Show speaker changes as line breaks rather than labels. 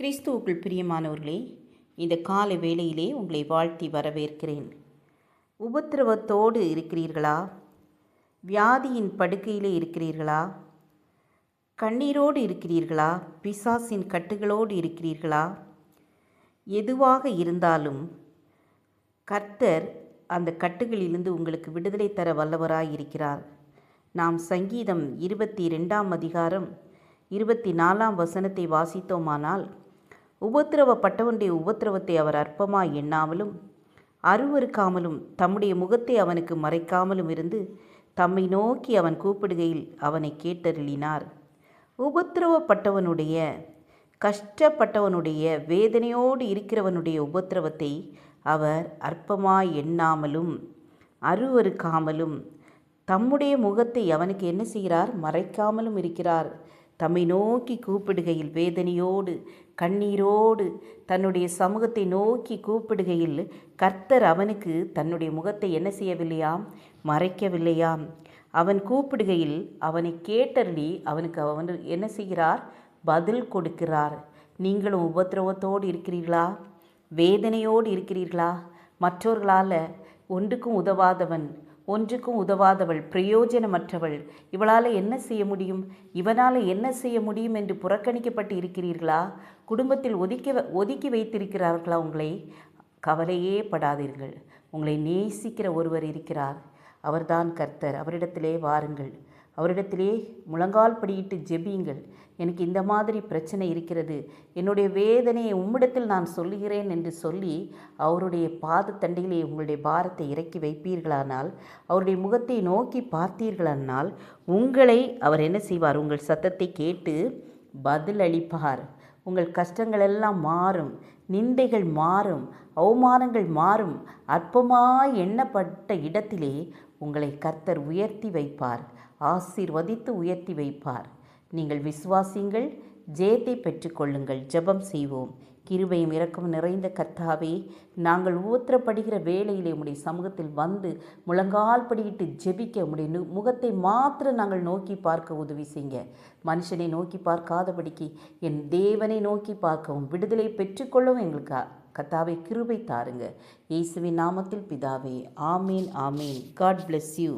கிறிஸ்துவுக்குள் பிரியமானவர்களே, இந்த காலை வேளையிலே உங்களை வாழ்த்தி வரவேற்கிறேன். உபத்திரவத்தோடு இருக்கிறீர்களா? வியாதியின் படுக்கையிலே இருக்கிறீர்களா? கண்ணீரோடு இருக்கிறீர்களா? பிசாசின் கட்டுகளோடு இருக்கிறீர்களா? எதுவாக இருந்தாலும் கர்த்தர் அந்த கட்டுகளிலிருந்து உங்களுக்கு விடுதலை தர வல்லவராய் இருக்கிறார். நாம் சங்கீதம் 22 அதிகாரம் 24 வசனத்தை வாசித்தோமானால், உபத்திரவப்பட்டவனுடைய உபத்திரவத்தை அவர் அற்பமாய் எண்ணாமலும் அருவருக்காமலும் தம்முடைய முகத்தை அவனுக்கு மறைக்காமலும் இருந்து தம்மை நோக்கி அவன் கூப்பிடுகையில் அவனை கேட்டருளினார். உபத்திரவப்பட்டவனுடைய, கஷ்டப்பட்டவனுடைய, வேதனையோடு இருக்கிறவனுடைய உபத்திரவத்தை அவர் அற்பமாய் எண்ணாமலும் அருவருக்காமலும் தம்முடைய முகத்தை அவனுக்கு என்ன செய்கிறார்? மறைக்காமலும் இருக்கிறார். தம்மை நோக்கி கூப்பிடுகையில், வேதனையோடு கண்ணீரோடு தன்னுடைய சமூகத்தை நோக்கி கூப்பிடுகையில் கர்த்தர் அவனுக்கு தன்னுடைய முகத்தை என்ன செய்யவில்லையாம்? மறைக்கவில்லையாம். அவன் கூப்பிடுகையில் அவனை கேட்டருளி அவனுக்கு அவன் என்ன செய்கிறார்? பதில் கொடுக்கிறார். நீங்களும் உபத்திரவத்தோடு இருக்கிறீர்களா? வேதனையோடு இருக்கிறீர்களா? மற்றவர்களால் ஒன்றுக்கும் உதவாதவன், ஒன்றுக்கும் உதவாதவள், பிரயோஜனமற்றவள், இவளால் என்ன செய்ய முடியும், இவனால் என்ன செய்ய முடியும் என்று புறக்கணிக்கப்பட்டு இருக்கிறீர்களா? குடும்பத்தில் ஒதுக்கி வைத்திருக்கிறார்களா உங்களை? கவலையே படாதீர்கள். உங்களை நேசிக்கிற ஒருவர் இருக்கிறார். அவர்தான் கர்த்தர். அவரிடத்திலே வாருங்கள். அவரிடத்திலே முழங்கால் படியிட்டு ஜெபியுங்கள். எனக்கு இந்த மாதிரி பிரச்சனை இருக்கிறது, என்னுடைய வேதனையை உம்மிடத்தில் நான் சொல்லுகிறேன் என்று சொல்லி அவருடைய பாதத்தண்டையிலே உங்களுடைய பாரத்தை இறக்கி வைப்பீர்களானால், அவருடைய முகத்தை நோக்கி பார்த்தீர்களானால், உங்களை அவர் என்ன செய்வார்? உங்கள் சத்தத்தை கேட்டு பதில் அளிப்பார். உங்கள் கஷ்டங்கள் எல்லாம் மாறும், நிந்தைகள் மாறும், அவமானங்கள் மாறும். அற்பமாய் எண்ணப்பட்ட இடத்திலே உங்களை கர்த்தர் உயர்த்தி வைப்பார், ஆசீர்வதித்து உயர்த்தி வைப்பார். நீங்கள் விசுவாசியுங்கள், ஜெயத்தை பெற்றுக்கொள்ளுங்கள். ஜெபம் செய்வோம். கிருபையும் இரக்கமும் நிறைந்த கர்த்தாவே, நாங்கள் உபத்திரப்படுகிற வேளையிலே உம்முடைய சமூகத்தில் வந்து முழங்கால் படியிட்டு ஜெபிக்க, உம்முடைய முகத்தை மாத்திரம் நாங்கள் நோக்கி பார்க்க உதவி செய்யுங்க. மனுஷனை நோக்கி பார்க்காதபடிக்கு என் தேவனை நோக்கி பார்க்கவும், விடுதலை பெற்றுக்கொள்ளவும் எங்களுக்கு கர்த்தாவே கிருபை தாருங்க. இயேசுவின் நாமத்தில் பிதாவே, ஆமீன், ஆமீன். God bless you.